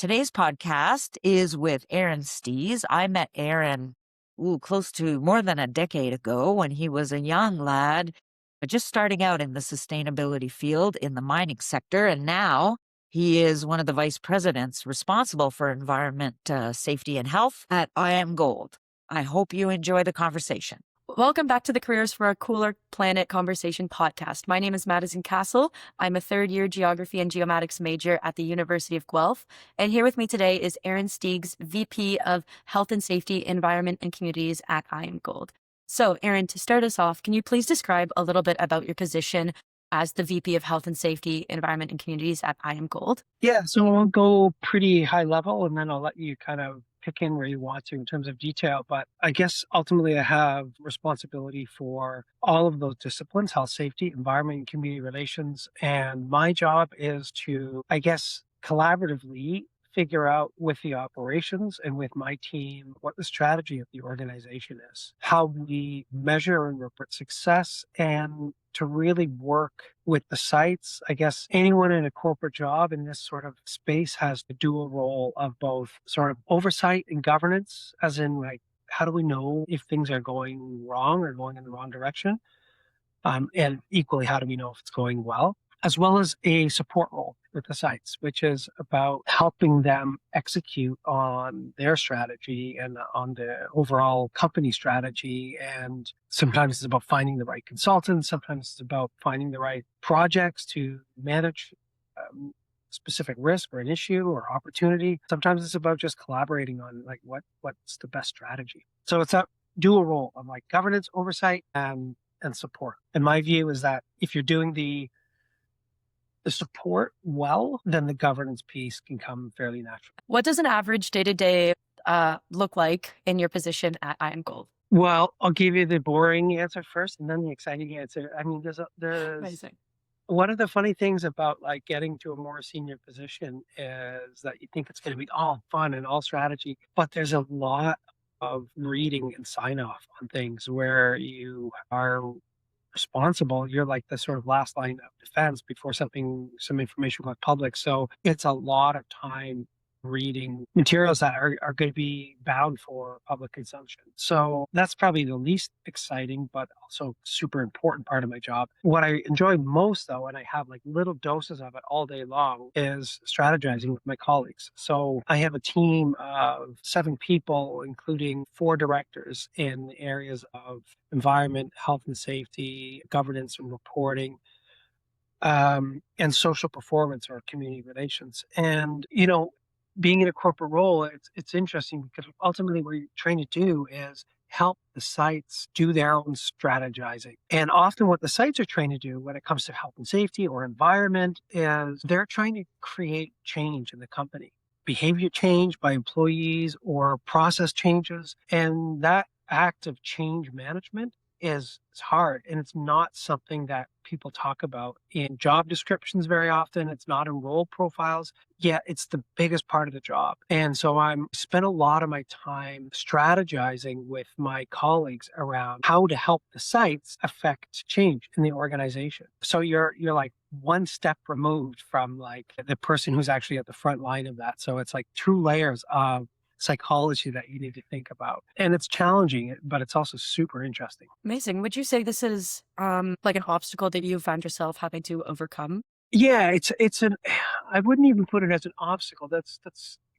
Today's podcast is with Aaron Steeghs. I met Aaron close to more than a decade ago when he was a young lad, just starting out in the sustainability field in the mining sector. And now he is one of the vice presidents responsible for environment, safety, and health at IAMGOLD. I hope you enjoy the conversation. Welcome back to the Careers for a Cooler Planet Conversation podcast. My name is Madison Castle. I'm a third-year geography and geomatics major at the University of Guelph. And here with me today is Aaron Steeghs, VP of Health and Safety, Environment and Communities at IAMGOLD. So, Aaron, to start us off, can you please describe a little bit about your position as the VP of Health and Safety, Environment and Communities at IAMGOLD? Yeah, so I'll go pretty high level and then I'll let you kind of pick in where you want to in terms of detail. But I guess ultimately I have responsibility for all of those disciplines: health, safety, environment, and community relations. And my job is to, I guess, collaboratively figure out with the operations and with my team what the strategy of the organization is, how we measure and report success, and to really work with the sites. I guess anyone in a corporate job in this sort of space has the dual role of both sort of oversight and governance, as in like, how do we know if things are going wrong or going in the wrong direction? And equally, how do we know if it's going well? As well as a support role with the sites, which is about helping them execute on their strategy and on the overall company strategy. And sometimes it's about finding the right consultants. Sometimes it's about finding the right projects to manage specific risk or an issue or opportunity. Sometimes it's about just collaborating on like what's the best strategy. So it's a dual role of like governance, oversight, and support. And my view is that if you're doing the support well, then the governance piece can come fairly natural. What does an average day-to-day look like in your position at IAMGOLD? Well, I'll give you the boring answer first and then the exciting answer. I mean, there's Amazing. one of the funny things about like getting to a more senior position is that you think it's going to be all fun and all strategy, but there's a lot of reading and sign off on things where you are responsible. You're like the sort of last line of defense before some information goes public. So it's a lot of time reading materials that are going to be bound for public consumption. So that's probably the least exciting, but also super important part of my job. What I enjoy most though, and I have like little doses of it all day long, is strategizing with my colleagues. So I have a team of 7 people, including 4 directors in areas of environment, health and safety, governance and reporting, and social performance or community relations. And, being in a corporate role, it's interesting because ultimately what you're trying to do is help the sites do their own strategizing. And often what the sites are trying to do when it comes to health and safety or environment is they're trying to create change in the company, behavior change by employees or process changes. And that act of change management is hard, and it's not something that people talk about in job descriptions very often. It's not in role profiles, yet it's the biggest part of the job. And so I'm spent a lot of my time strategizing with my colleagues around how to help the sites affect change in the organization. So you're like one step removed from like the person who's actually at the front line of that. So it's like 2 layers of psychology that you need to think about. And it's challenging, but it's also super interesting. Amazing. Would you say this is like an obstacle that you found yourself having to overcome? Yeah, I wouldn't even put it as an obstacle. That's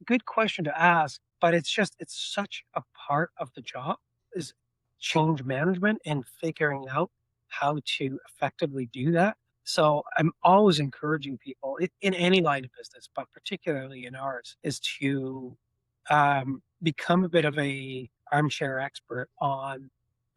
a good question to ask, but it's such a part of the job is change management and figuring out how to effectively do that. So I'm always encouraging people in any line of business, but particularly in ours, is to become a bit of a armchair expert on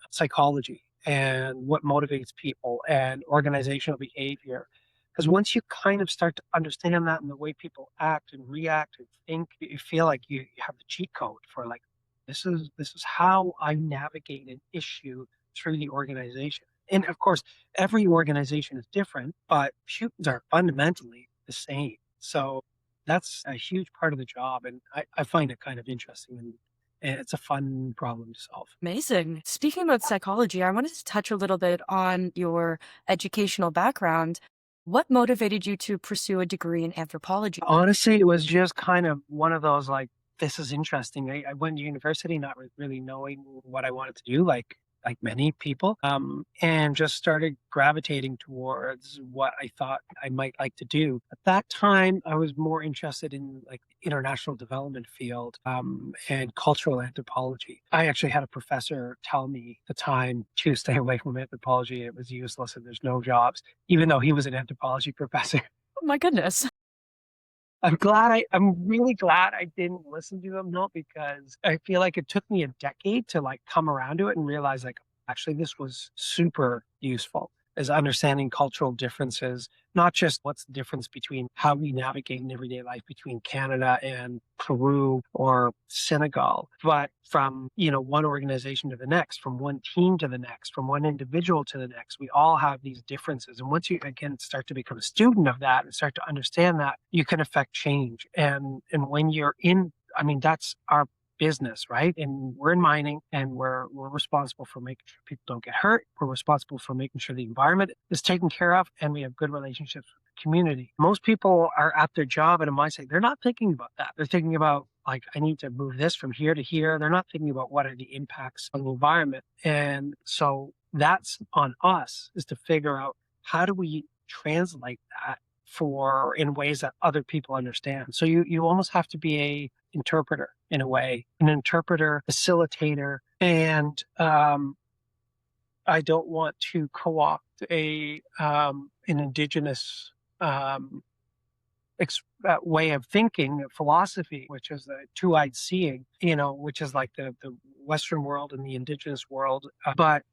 psychology and what motivates people and organizational behavior. Because once you kind of start to understand that and the way people act and react and think, you feel like you have the cheat code for like, this is how I navigate an issue through the organization. And of course, every organization is different, but humans are fundamentally the same. So that's a huge part of the job. And I find it kind of interesting and it's a fun problem to solve. Amazing. Speaking about psychology, I wanted to touch a little bit on your educational background. What motivated you to pursue a degree in anthropology? Honestly, it was just kind of one of those like, this is interesting. I went to university not really knowing what I wanted to do, like many people, and just started gravitating towards what I thought I might like to do. At that time, I was more interested in like international development field, and cultural anthropology. I actually had a professor tell me at the time to stay away from anthropology. It was useless and there's no jobs, even though he was an anthropology professor. Oh my goodness. I'm really glad I didn't listen to him, not because I feel like it took me a decade to like come around to it and realize like actually this was super useful is understanding cultural differences, not just what's the difference between how we navigate in everyday life between Canada and Peru or Senegal, but from, one organization to the next, from one team to the next, from one individual to the next. We all have these differences. And once you again start to become a student of that and start to understand that, you can affect change. And when you're in, I mean, that's our business, right? And we're in mining and we're responsible for making sure people don't get hurt. We're responsible for making sure the environment is taken care of and we have good relationships with the community. Most people are at their job in a mindset. They're not thinking about that. They're thinking about like, I need to move this from here to here. They're not thinking about what are the impacts on the environment. And so that's on us is to figure out how do we translate that for in ways that other people understand. So you almost have to be a interpreter in a way, an interpreter, facilitator, and I don't want to co-opt an indigenous way of thinking, philosophy, which is the two-eyed seeing, which is like the Western world and the indigenous world, but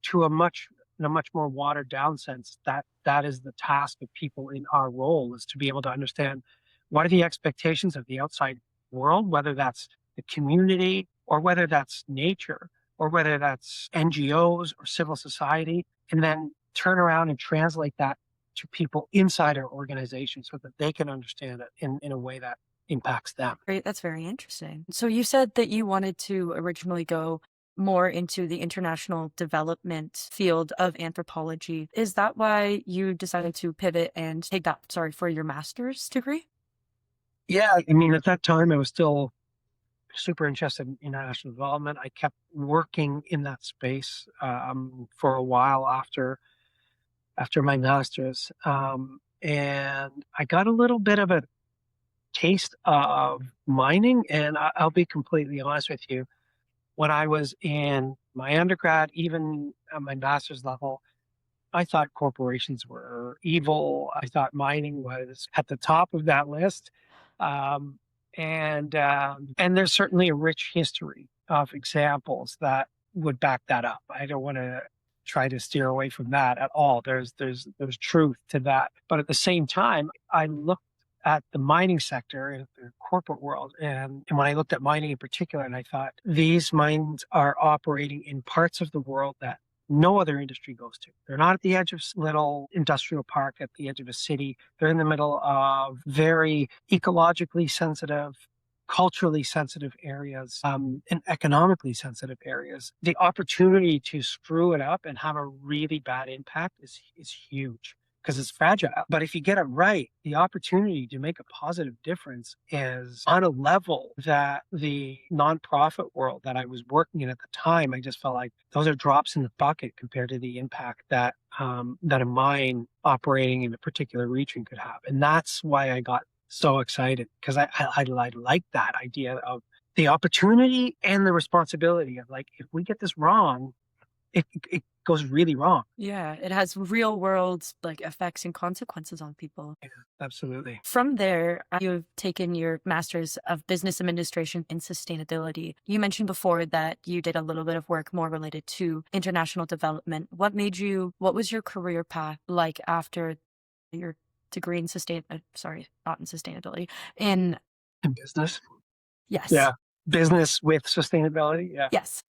to in a much more watered down sense, that is the task of people in our role is to be able to understand what are the expectations of the outside world, whether that's the community or whether that's nature or whether that's NGOs or civil society, and then turn around and translate that to people inside our organization so that they can understand it in a way that impacts them. Great. That's very interesting. So you said that you wanted to originally go more into the international development field of anthropology. Is that why you decided to pivot and take that, for your master's degree? Yeah, I mean, at that time, I was still super interested in international development. I kept working in that space for a while after my master's, and I got a little bit of a taste of mining. And I'll be completely honest with you, when I was in my undergrad, even at my master's level, I thought corporations were evil. I thought mining was at the top of that list. Um, and there's certainly a rich history of examples that would back that up. I don't want to try to steer away from that at all. There's truth to that. But at the same time, I looked at the mining sector in the corporate world. And when I looked at mining in particular, and I thought these mines are operating in parts of the world that no other industry goes to. They're not at the edge of little industrial park at the edge of a city. They're in the middle of very ecologically sensitive, culturally sensitive areas, and economically sensitive areas. The opportunity to screw it up and have a really bad impact is huge because it's fragile. But if you get it right, the opportunity to make a positive difference is on a level that the nonprofit world that I was working in at the time, I just felt like those are drops in the bucket compared to the impact that that a mine operating in a particular region could have. And that's why I got so excited because I like that idea of the opportunity and the responsibility of like, if we get this wrong, it goes really wrong. Yeah, it has real world effects and consequences on people. Yeah, absolutely. From there, you've taken your master's of business administration and sustainability. You mentioned before that you did a little bit of work more related to international development. What was your career path like after your degree in not in sustainability, in In business. yes. Yeah. Business with sustainability. Yeah. Yes.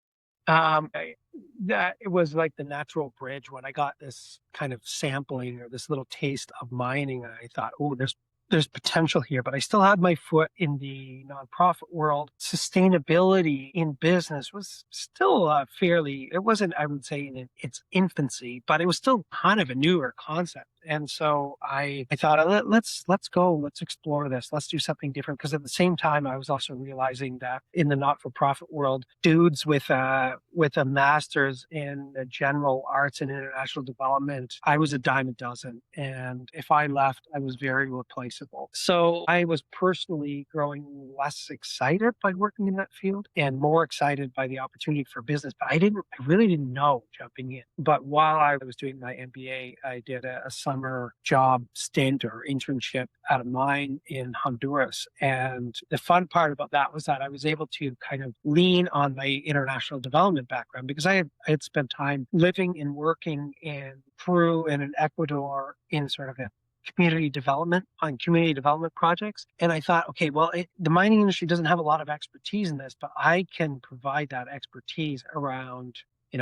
That it was like the natural bridge when I got this kind of sampling or this little taste of mining. And I thought, oh, there's potential here, but I still had my foot in the nonprofit world. Sustainability in business was still it wasn't, I would say, in its infancy, but it was still kind of a newer concept. And so I thought, let's go, let's explore this, let's do something different. Because at the same time, I was also realizing that in the not-for-profit world, dudes with a master's in general arts and international development, I was a dime a dozen. And if I left, I was very replaceable. So I was personally growing less excited by working in that field and more excited by the opportunity for business. But I really didn't know jumping in. But while I was doing my MBA, I did a summer job stint or internship at a mine in Honduras. And the fun part about that was that I was able to kind of lean on my international development background because I had spent time living and working in Peru and in Ecuador in sort of a community development on community development projects. And I thought, okay, well, the mining industry doesn't have a lot of expertise in this, but I can provide that expertise around,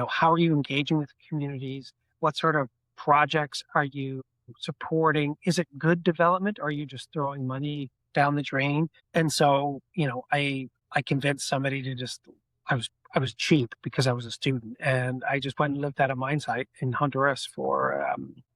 how are you engaging with communities? What sort of projects are you supporting? Is it good development? Or are you just throwing money down the drain? And so, I convinced somebody to I was cheap because I was a student, and I just went and lived at a mine site in Honduras for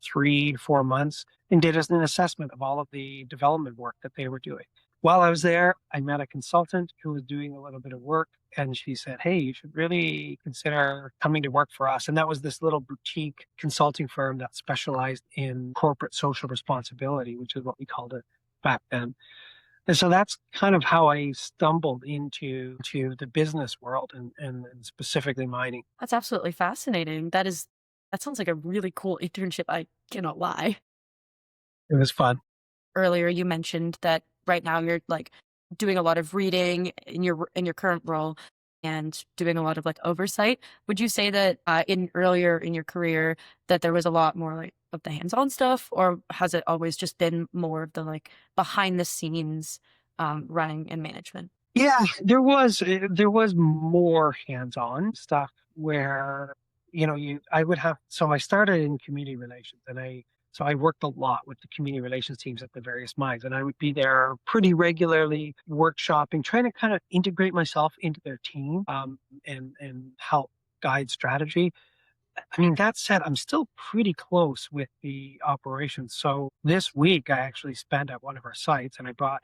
3 to 4 months and did an assessment of all of the development work that they were doing. While I was there, I met a consultant who was doing a little bit of work, and she said, "Hey, you should really consider coming to work for us." And that was this little boutique consulting firm that specialized in corporate social responsibility, which is what we called it back then. And so that's kind of how I stumbled into the business world and specifically mining. That's absolutely fascinating. That sounds like a really cool internship. I cannot lie. It was fun. Earlier, you mentioned that right now you're like doing a lot of reading in your current role and doing a lot of like oversight. Would you say that in earlier in your career that there was a lot more like of the hands-on stuff, or has it always just been more of the like behind the scenes running and management? Yeah, there was more hands-on stuff where, I would have, so I started in community relations, and I worked a lot with the community relations teams at the various mines, and I would be there pretty regularly, workshopping, trying to kind of integrate myself into their team, and help guide strategy. I mean, that said, I'm still pretty close with the operations. So this week, I actually spent at one of our sites, and I brought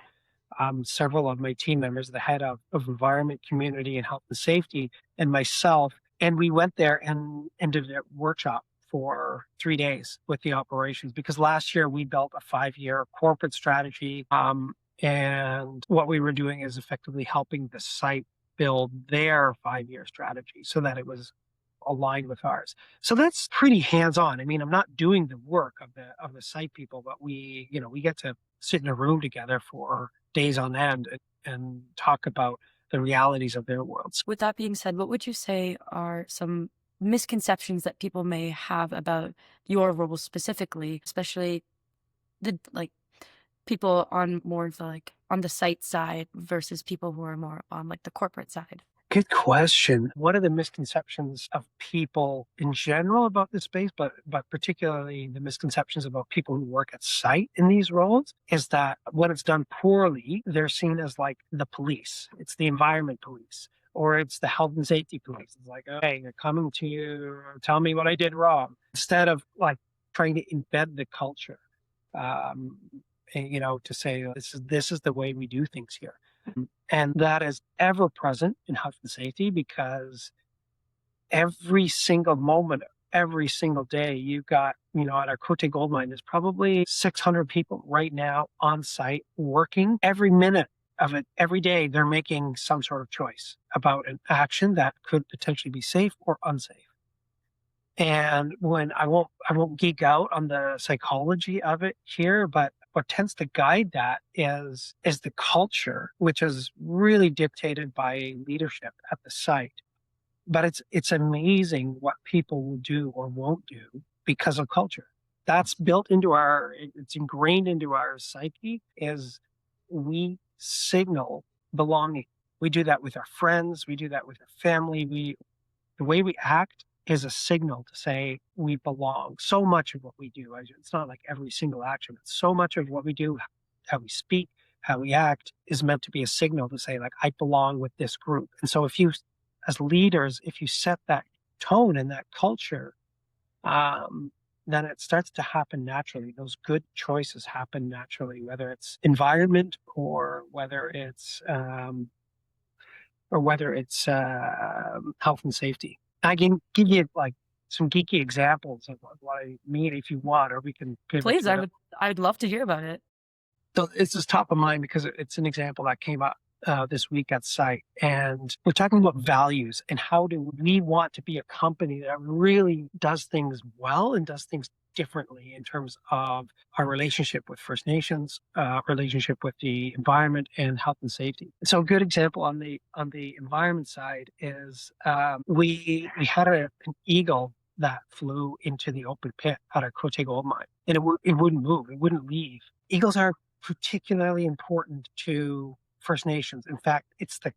several of my team members, the head of environment, community, and health and safety, and myself. And we went there and did a workshop for 3 days with the operations because last year we built a 5-year corporate strategy. And what we were doing is effectively helping the site build their 5-year strategy so that it was aligned with ours. So that's pretty hands-on. I mean, I'm not doing the work of the site people, but we get to sit in a room together for days on end and talk about the realities of their worlds. With that being said, what would you say are some misconceptions that people may have about your role specifically, especially the like people on more of the like on the site side versus people who are more on like the corporate side? Good question. What are the misconceptions of people in general about this space, but particularly the misconceptions about people who work at site in these roles is that when it's done poorly, they're seen as like the police. It's the environment police, or it's the health and safety police. It's like, okay, they're coming to you, tell me what I did wrong, instead of like trying to embed the culture. Um, to say this is the way we do things here. And that is ever present in health and safety because every single moment, every single day, you've got, at our Cote Gold Mine, there's probably 600 people right now on site working. Every minute of it, every day, they're making some sort of choice about an action that could potentially be safe or unsafe. And when I won't geek out on the psychology of it here, but what tends to guide that is the culture, which is really dictated by leadership at the site. But it's amazing what people will do or won't do because of culture. That's built into it's ingrained into our psyche is we signal belonging. We do that with our friends, we do that with our family. The way we act is a signal to say we belong. So much of what we do, it's not like every single action, but so much of what we do, how we speak, how we act is meant to be a signal to say like, I belong with this group. And so as leaders, if you set that tone and that culture, then it starts to happen naturally. Those good choices happen naturally, whether it's environment or whether it's health and safety. I can give you like some geeky examples of what I mean if you want, or we can pivot Please, to it. I would love to hear about it. So it's just top of mind because it's an example that came up this week at site. And we're talking about values and how do we want to be a company that really does things well and does things differently in terms of our relationship with First Nations, relationship with the environment and health and safety. So a good example on the environment side is we had an eagle that flew into the open pit at our Cote Gold mine, and it wouldn't move, it wouldn't leave. Eagles are particularly important to First Nations. In fact, it's the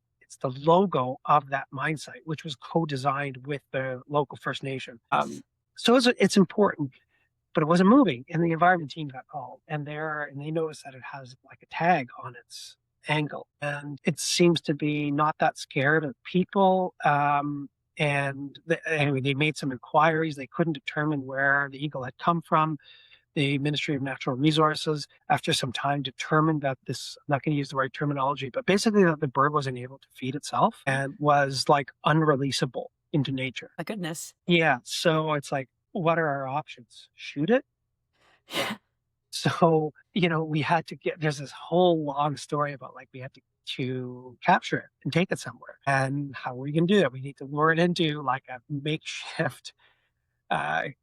logo of that mine site, which was co-designed with the local First Nation. So it's important, but it wasn't moving. And the environment team got called, and they noticed that it has like a tag on its angle, and it seems to be not that scared of people. Anyway, they made some inquiries. They couldn't determine where the eagle had come from. The Ministry of Natural Resources, after some time, determined that this, I'm not going to use the right terminology, but basically that the bird wasn't able to feed itself and was like unreleasable into nature. My goodness. Yeah. So it's like, what are our options? Shoot it? So, we had to there's this whole long story about like we had to capture it and take it somewhere. And how are we going to do that? We need to lure it into like a makeshift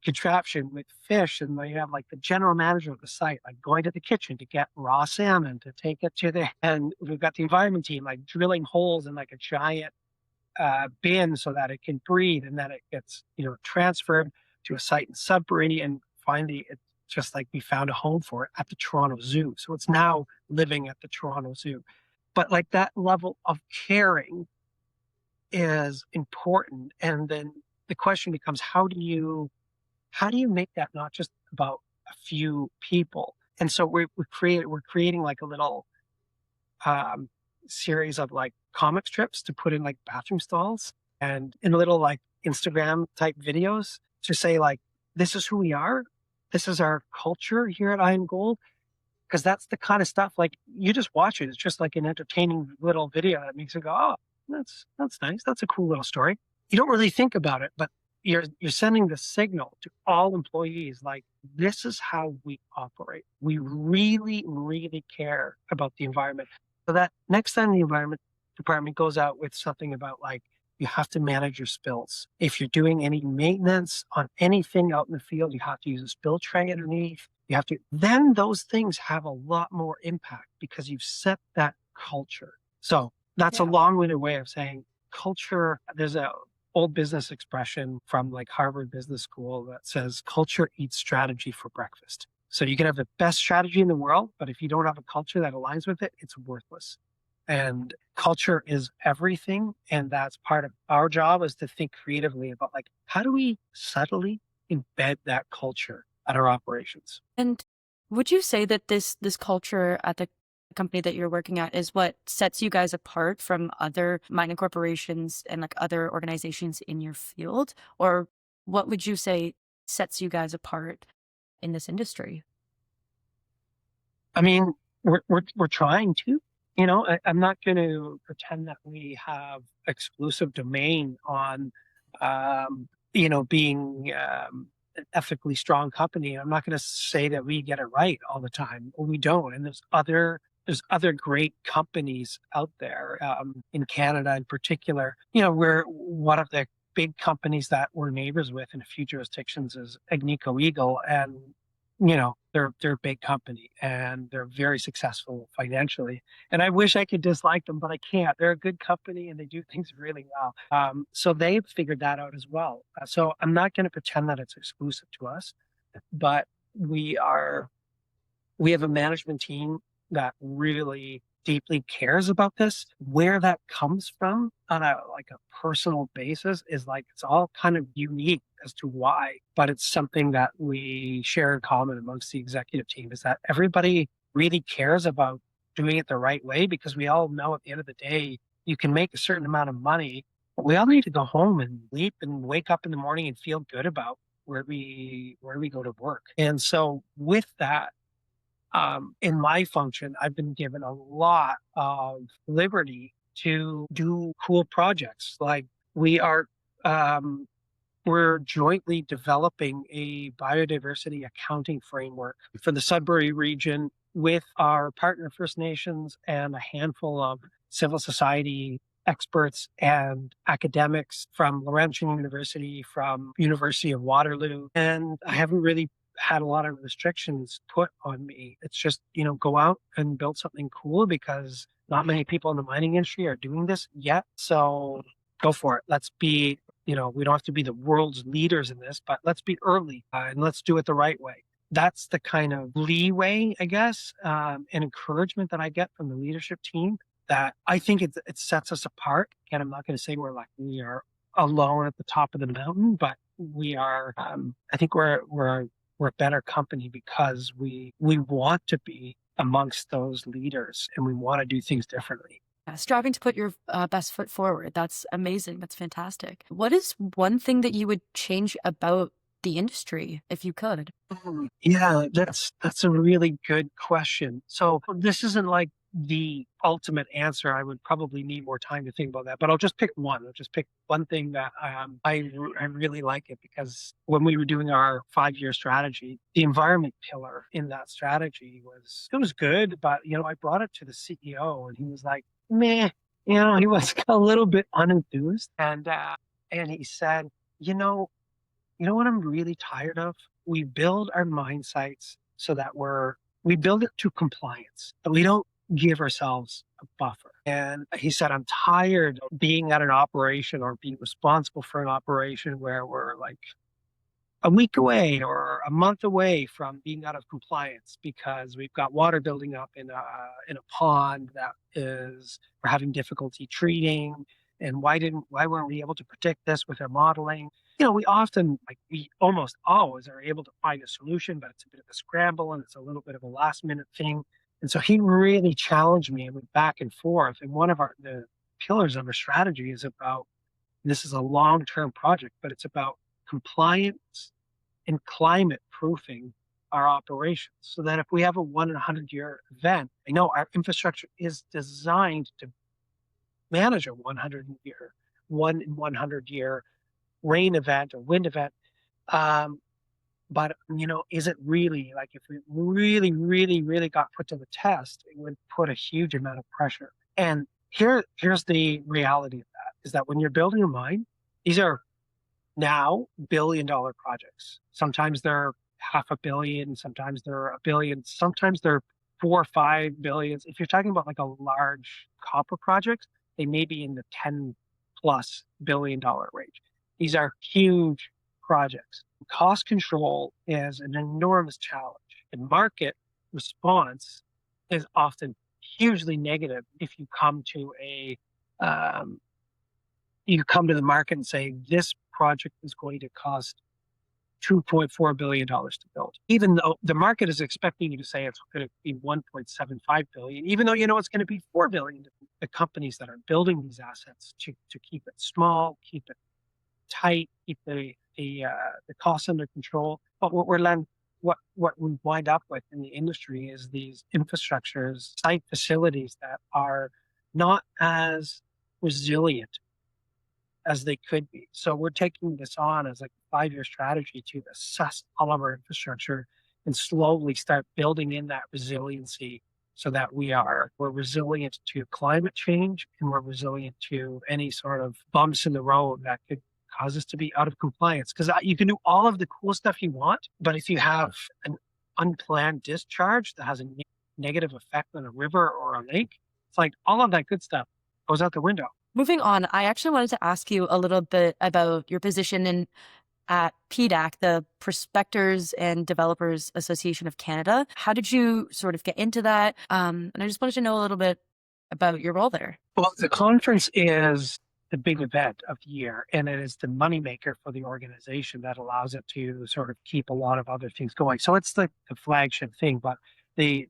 contraption with fish, and they have like the general manager of the site like going to the kitchen to get raw salmon to take it to the, and we've got the environment team like drilling holes in like a giant bin so that it can breathe, and then it gets transferred to a site in Sudbury, and finally it's just like we found a home for it at the Toronto Zoo, so it's now living at the Toronto Zoo. But like that level of caring is important, and then the question becomes, how do you make that not just about a few people? And so we're creating like a little series of like comic strips to put in like bathroom stalls and in little like Instagram type videos to say like, this is who we are, this is our culture here at IAMGOLD, because that's the kind of stuff like you just watch it. It's just like an entertaining little video that makes you go, oh, that's nice, that's a cool little story. You don't really think about it, but you're sending the signal to all employees like, this is how we operate. We really, really care about the environment. So that next time the environment department goes out with something about like, you have to manage your spills. If you're doing any maintenance on anything out in the field, you have to use a spill tray underneath. You have to, then those things have a lot more impact because you've set that culture. So that's a long-winded way of saying culture. There's a old business expression from like Harvard Business School that says culture eats strategy for breakfast. So you can have the best strategy in the world, but if you don't have a culture that aligns with it, it's worthless. And culture is everything. And that's part of our job, is to think creatively about like, how do we subtly embed that culture at our operations? And would you say that this culture at the company that you're working at is what sets you guys apart from other mining corporations and like other organizations in your field? Or what would you say sets you guys apart in this industry? I mean, we're trying to, I'm not going to pretend that we have exclusive domain on, being an ethically strong company. I'm not going to say that we get it right all the time. We don't. And there's other great companies out there, in Canada in particular. We're one of the big companies that we're neighbors with in a few jurisdictions is Agnico Eagle, and they're a big company and they're very successful financially. And I wish I could dislike them, but I can't. They're a good company and they do things really well. So they've figured that out as well. So I'm not going to pretend that it's exclusive to us, but we have a management team that really deeply cares about this. Where that comes from on a personal basis is like, it's all kind of unique as to why, but it's something that we share in common amongst the executive team, is that everybody really cares about doing it the right way, because we all know at the end of the day, you can make a certain amount of money, but we all need to go home and sleep and wake up in the morning and feel good about where do we go to work? And so with that, in my function, I've been given a lot of liberty to do cool projects. Like we are, um, we're jointly developing a biodiversity accounting framework for the Sudbury region with our partner First Nations and a handful of civil society experts and academics from Laurentian University, from University of Waterloo. And I haven't really had a lot of restrictions put on me. It's just, go out and build something cool because not many people in the mining industry are doing this yet. So go for it. Let's be, we don't have to be the world's leaders in this, but let's be early and let's do it the right way. That's the kind of leeway, I guess, and encouragement that I get from the leadership team that I think it sets us apart. Again, I'm not going to say we are alone at the top of the mountain, but we are. I think we're a better company because we want to be amongst those leaders and we want to do things differently. Striving to put your best foot forward. That's amazing. That's fantastic. What is one thing that you would change about the industry if you could? Yeah, that's a really good question. So this isn't like the ultimate answer. I would probably need more time to think about that, but I'll just pick one. I'll just pick one thing that I really like it because when we were doing our 5-year strategy, the environment pillar in that strategy was good, but I brought it to the CEO and he was like, meh, he was a little bit unenthused, and he said, you know what I'm really tired of? We build our mine sites so that we build it to compliance, but we don't give ourselves a buffer. And he said, I'm tired of being at an operation or being responsible for an operation where we're like a week away or a month away from being out of compliance because we've got water building up in a pond that we're having difficulty treating. And why weren't we able to predict this with our modeling? We almost always are able to find a solution, but it's a bit of a scramble and it's a little bit of a last minute thing. And so he really challenged me and went back and forth. And one of the pillars of our strategy is about, this is a long-term project, but it's about compliance and climate proofing our operations so that if we have a 100-year event, I know our infrastructure is designed to manage a 100-year rain event or wind event. But is it really, like, if we really, really, really got put to the test, it would put a huge amount of pressure. And here's the reality of that, is that when you're building a mine, these are now billion-dollar projects. Sometimes they're $500 million, sometimes they're $1 billion, sometimes they're 4 or 5 billions. If you're talking about like a large copper project, they may be in the $10+ billion range. These are huge projects. Cost control is an enormous challenge, and market response is often hugely negative if you come to the market and say this project is going to cost $2.4 billion to build, even though the market is expecting you to say it's going to be $1.75 billion, even though it's going to be $4 billion. The companies that are building these assets to keep it small, keep it tight, keep the costs under control. But what we wind up with in the industry is these infrastructures, site facilities that are not as resilient as they could be. So we're taking this on as like a 5-year strategy to assess all of our infrastructure and slowly start building in that resiliency so that we're resilient to climate change and we're resilient to any sort of bumps in the road that could cause us to be out of compliance. Because you can do all of the cool stuff you want, but if you have an unplanned discharge that has a negative effect on a river or a lake, it's like all of that good stuff goes out the window. Moving on, I actually wanted to ask you a little bit about your position at PDAC, the Prospectors and Developers Association of Canada. How did you sort of get into that? And I just wanted to know a little bit about your role there. Well, the conference is the big event of the year, and it is the moneymaker for the organization that allows it to sort of keep a lot of other things going. So it's the flagship thing, but the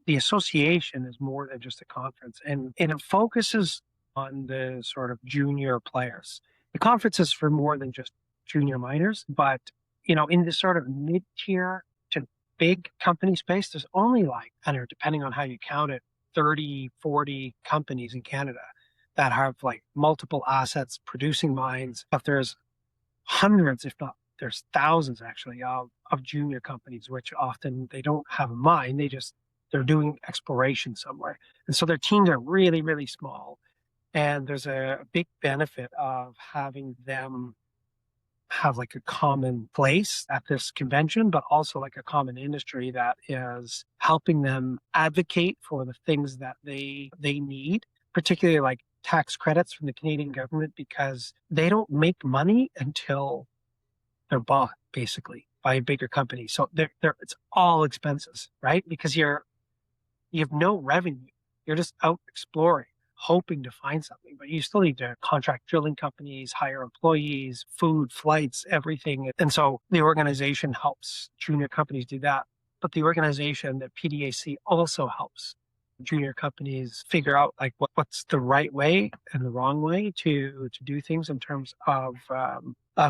association is more than just a conference, and it focuses on the sort of junior players. The conference is for more than just junior miners, but in this sort of mid-tier to big company space, there's only like, I don't know, depending on how you count it, 30, 40 companies in Canada that have like multiple assets producing mines. But there's hundreds, if not there's thousands actually, of junior companies, which often they don't have a mine. They're doing exploration somewhere. And so their teams are really, really small. And there's a big benefit of having them have like a common place at this convention, but also like a common industry that is helping them advocate for the things that they need, particularly like tax credits from the Canadian government, because they don't make money until they're bought basically by a bigger company. So it's all expenses, right? Because you have no revenue. You're just out exploring, hoping to find something, but you still need to contract drilling companies, hire employees, food, flights, everything. And so the organization helps junior companies do that. But the organization, the PDAC, also helps junior companies figure out like what's the right way and the wrong way to do things in terms of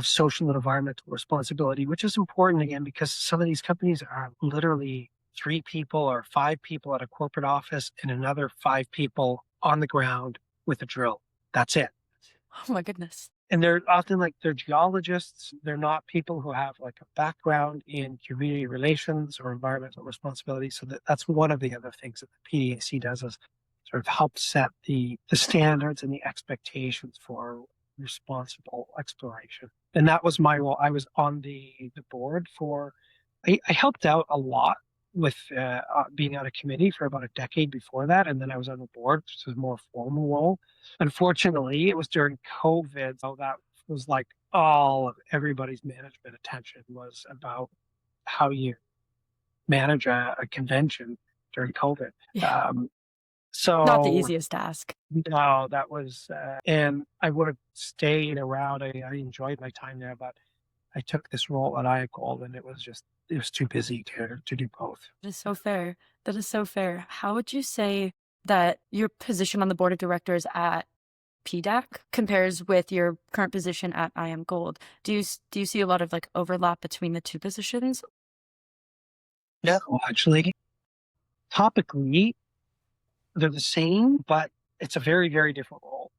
social and environmental responsibility, which is important again because some of these companies are literally 3 people or 5 people at a corporate office and another 5 people on the ground with a drill. That's it. Oh my goodness. And they're often like they're geologists. They're not people who have like a background in community relations or environmental responsibility. So that's one of the other things that the PDAC does is sort of help set the standards and the expectations for responsible exploration. And that was my role. I was on the board I helped out a lot with being on a committee for about a decade before that. And then I was on the board, which was a more formal role. Unfortunately, it was during COVID. So that was like all of everybody's management attention was about how you manage a convention during COVID. Yeah. Not the So easiest task. no, that was, and I would have stayed around. I enjoyed my time there, but I took this role at IAMGOLD and it was too busy to do both. That is so fair. That is so fair. How would you say that your position on the board of directors at PDAC compares with your current position at IAMGOLD? Do you see a lot of like overlap between the two positions? No, actually, topically, they're the same, but it's a very, very different role.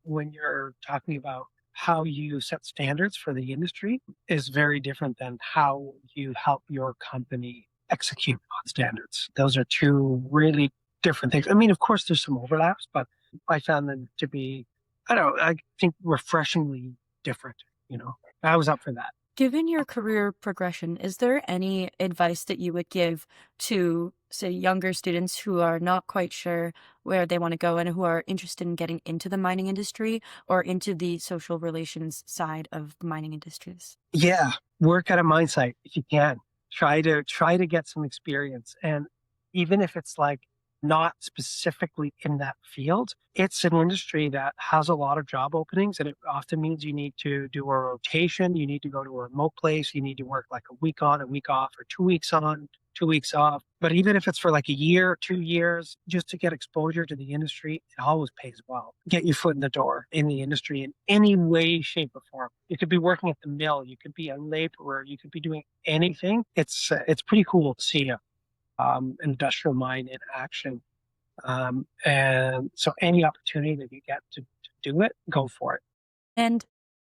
When you're talking about how you set standards for the industry is very different than how you help your company execute on standards. Those are two really different things. I mean, of course, there's some overlaps, but I found them to be, I don't know, I think refreshingly different. I was up for that. Given your career progression, is there any advice that you would give to, say, younger students who are not quite sure where they want to go and who are interested in getting into the mining industry or into the social relations side of the mining industries? Yeah, work at a mine site if you can. Try to get some experience, and even if it's like not specifically in that field, it's an industry that has a lot of job openings, and it often means you need to do a rotation. You need to go to a remote place. You need to work like a week on, a week off, or 2 weeks on, 2 weeks off. But even if it's for like a year, 2 years, just to get exposure to the industry, it always pays well. Get your foot in the door in the industry in any way, shape, or form. You could be working at the mill. You could be a laborer. You could be doing anything. It's pretty cool to see industrial mine in action. And so any opportunity that you get to do it, go for it. And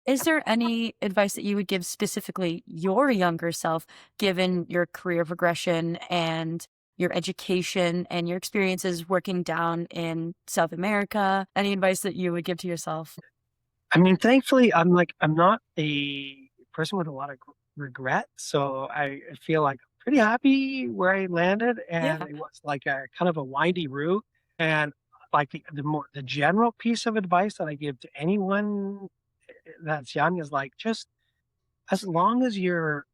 is there any advice that you would give specifically your younger self, given your career progression and your education and your experiences working down in South America? Any advice that you would give to yourself? I mean, thankfully, I'm not a person with a lot of regret. So I feel like I'm pretty happy where I landed. And Yeah. it was like a kind of a windy route. And like the general piece of advice that I give to anyone that's young is like, just as long as you're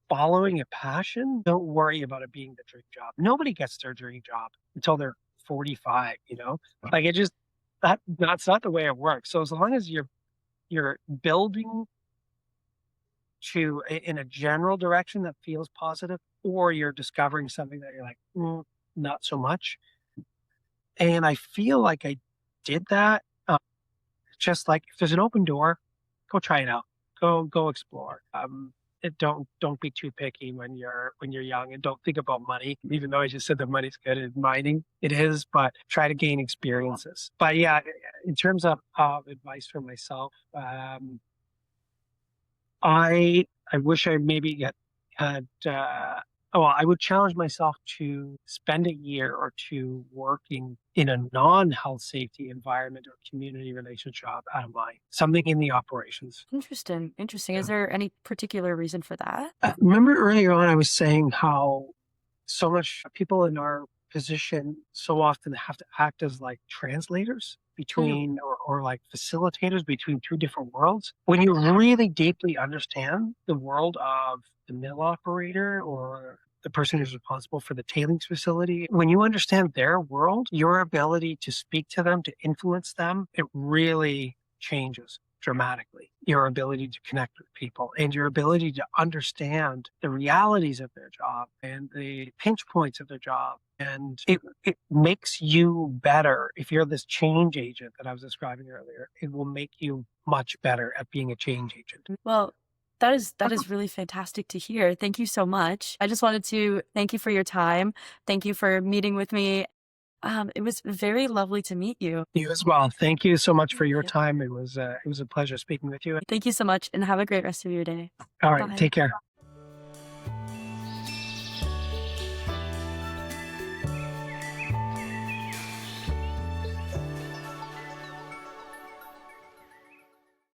following a passion, don't worry about it being the dream job. Nobody gets their dream job until they're 45, like that's not the way it works. So as long as you're building in a general direction that feels positive, or you're discovering something that you're like, not so much. And I feel like I did that. Just like if there's an open door, go try it out. go explore. Don't be too picky when you're young, and don't think about money. Even though I just said that money's good at mining, it is. But try to gain experiences. But yeah, in terms of advice for myself, I wish I maybe had well, I would challenge myself to spend a year or two working in a non-health safety environment or community relations job out of mine, something in the operations. Interesting. Interesting. Yeah. Is there any particular reason for that? Remember earlier on, I was saying how so much people in our position so often have to act as like translators between or like facilitators between two different worlds. When you really deeply understand the world of the mill operator or the person who's responsible for the tailings facility, when you understand their world, your ability to speak to them, to influence them, it really changes dramatically. Your ability to connect with people and your ability to understand the realities of their job and the pinch points of their job. And it makes you better. If you're this change agent that I was describing earlier, it will make you much better at being a change agent. Well, that is really fantastic to hear. Thank you so much. I just wanted to thank you for your time. Thank you for meeting with me. It was very lovely to meet you. You as well. Thank you so much for Thank your you. time. It was a pleasure speaking with you. Thank you so much and have a great rest of your day. All right, Bye. take care.